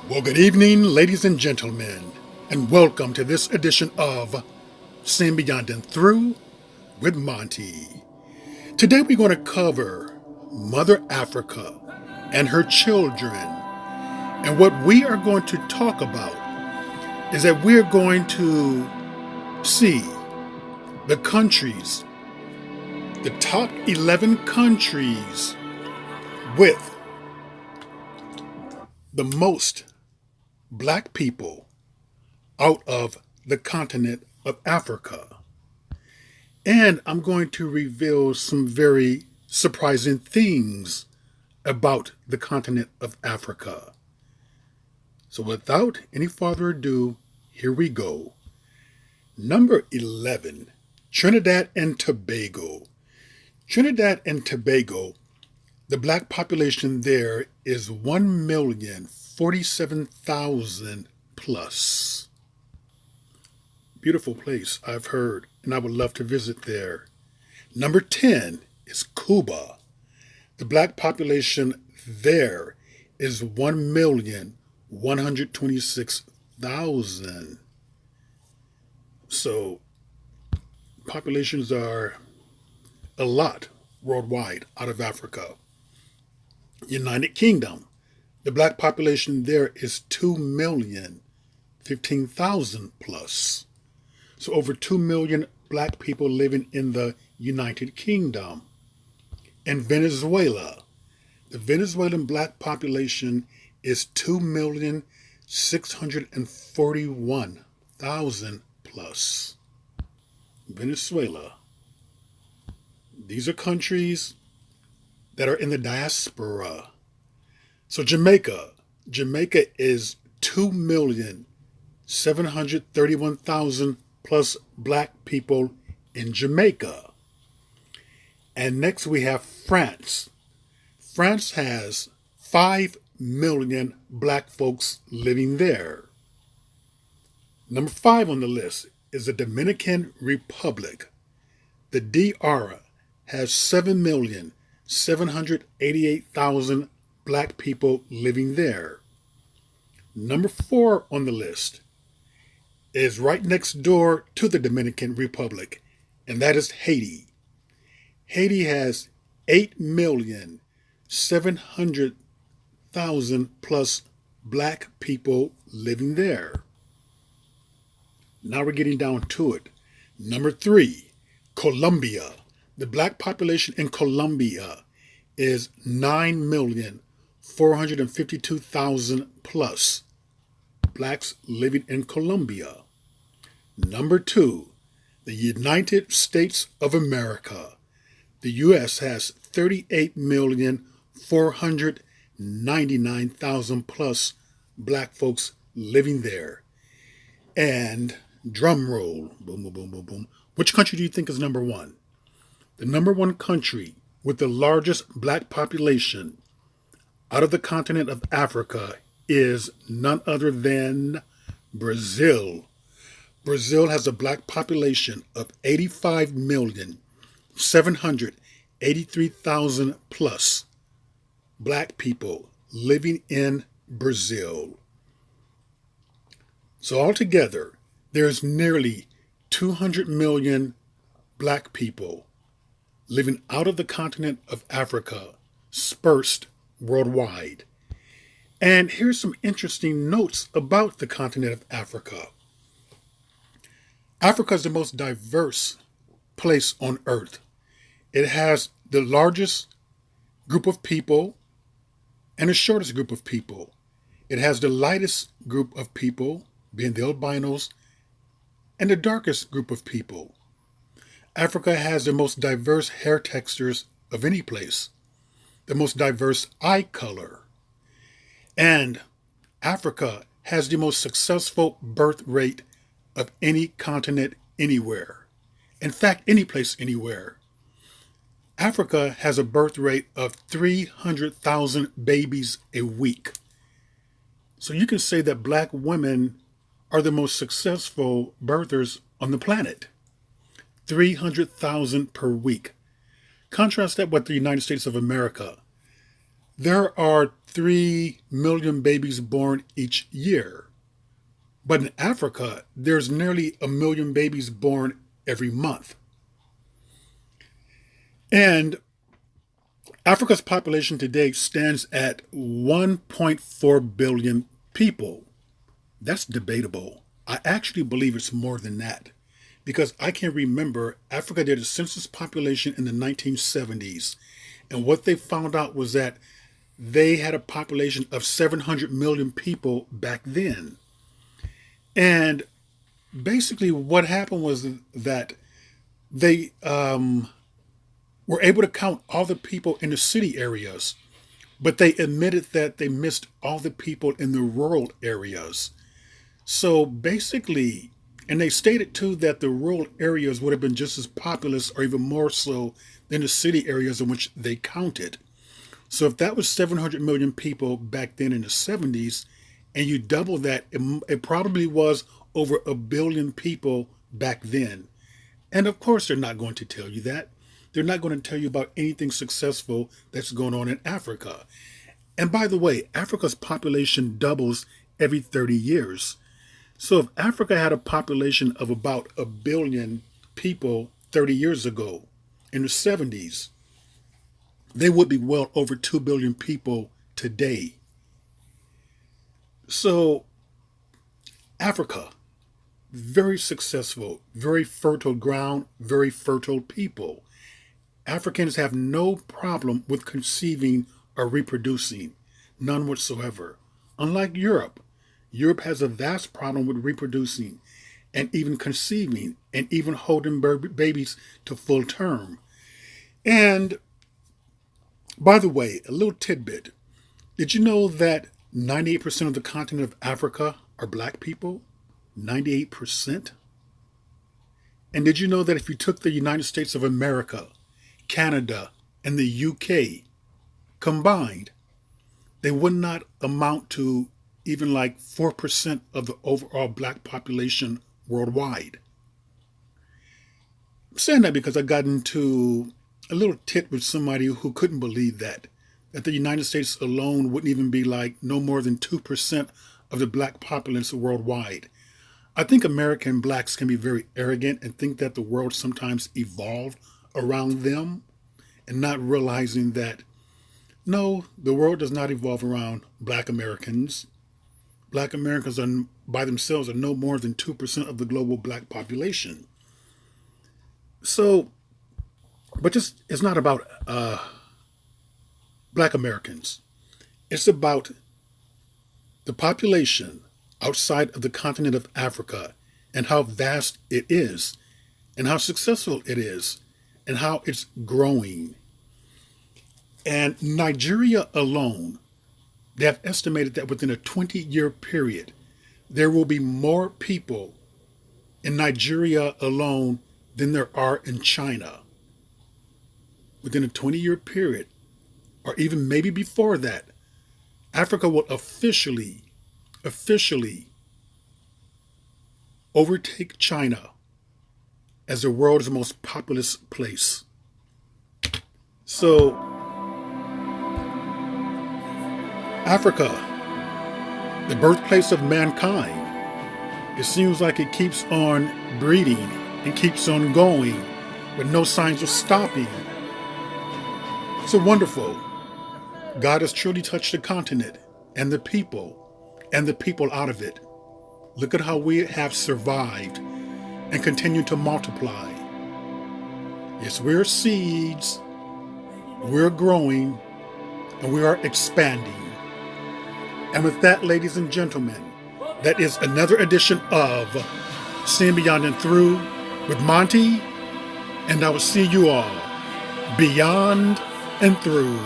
Well, good evening, ladies and gentlemen, and welcome to this edition of Sin Beyond and Through with Monty. Today we're going to cover Mother Africa and her children. And what we are going to talk about is that we're going to see the countries, the top 11 countries with the most black people out of the continent of Africa. And I'm going to reveal some very surprising things about the continent of Africa. So without any further ado, here we go. Number 11, Trinidad and Tobago. Trinidad and Tobago, the black population there is 1,047,000 plus. Beautiful place, I've heard, and I would love to visit there. Number 10 is Cuba. The black population there is 1,126,000. So, populations are a lot worldwide out of Africa. United Kingdom. The black population there is 2,015,000 plus. So over 2 million black people living in the United Kingdom. And Venezuela. The Venezuelan black population is 2,641,000 plus. Venezuela. These are countries that are in the diaspora. So Jamaica. Jamaica is 2,731,000 plus black people in Jamaica. And next we have France. France has 5 million black folks living there. Number 5 on the list is the Dominican Republic. The DR has 7,788,000 black people living there. Number 4 on the list is right next door to the Dominican Republic, and that is Haiti. Haiti has 8,700,000 plus black people living there. Now we're getting down to it. Number 3, Colombia. The black population in Colombia is 9,452,000 plus blacks living in Colombia. Number 2, the United States of America. The U.S. has 38,499,000 plus black folks living there. And drum roll, boom, boom, boom, boom, boom. Which country do you think is number 1? The number 1 country with the largest black population out of the continent of Africa is none other than Brazil. Brazil has a black population of 85,783,000 plus black people living in Brazil. So altogether, there's nearly 200 million black people living out of the continent of Africa, dispersed worldwide. And here's some interesting notes about the continent of Africa. Africa is the most diverse place on earth. It has the largest group of people and the shortest group of people. It has the lightest group of people, being the albinos, and the darkest group of people. Africa has the most diverse hair textures of any place, the most diverse eye color, and Africa has the most successful birth rate of any continent anywhere. In fact, any place anywhere. Africa has a birth rate of 300,000 babies a week. So you can say that black women are the most successful birthers on the planet. 300,000 per week. Contrast that with the United States of America. There are 3 million babies born each year. But in Africa, there's nearly a million babies born every month. And Africa's population today stands at 1.4 billion people. That's debatable. I actually believe it's more than that because I can remember Africa did a census population in the 1970s. And what they found out was that they had a population of 700 million people back then. And basically, what happened was that they were able to count all the people in the city areas, but they admitted that they missed all the people in the rural areas. So basically, and they stated too that the rural areas would have been just as populous or even more so than the city areas in which they counted. So if that was 700 million people back then in the 70s, and you double that, it probably was over a billion people back then. And of course, they're not going to tell you that. They're not going to tell you about anything successful that's going on in Africa. And by the way, Africa's population doubles every 30 years. So if Africa had a population of about a billion people 30 years ago, in the 70s, they would be well over 2 billion people today. So Africa, very successful, very fertile ground, very fertile people. Africans have no problem with conceiving or reproducing, none whatsoever. Unlike Europe, Europe has a vast problem with reproducing and even conceiving and even holding babies to full term. And by the way, a little tidbit. Did you know that 98% of the continent of Africa are black people? 98%? And did you know that if you took the United States of America, Canada, and the UK combined, they would not amount to even like 4% of the overall black population worldwide? I'm saying that because I got into a little tit with somebody who couldn't believe that the United States alone wouldn't even be like no more than 2% of the black populace worldwide. I think American blacks can be very arrogant and think that the world sometimes evolved around them and not realizing that no, the world does not evolve around black Americans. Black Americans are by themselves are no more than 2% of the global black population. So, but it's not about black Americans. It's about the population outside of the continent of Africa and how vast it is and how successful it is and how it's growing. And Nigeria alone, they have estimated that within a 20-year period, there will be more people in Nigeria alone than there are in China. Within a 20-year period, or even maybe before that, Africa will officially overtake China as the world's most populous place. So, Africa, the birthplace of mankind, it seems like it keeps on breeding and keeps on going with no signs of stopping. So wonderful. God has truly touched the continent and the people out of it. Look at how we have survived and continue to multiply. Yes, we're seeds, we're growing, and we are expanding. And with that, ladies and gentlemen, that is another edition of Seeing Beyond and Through with Monty, and I will see you all beyond and through.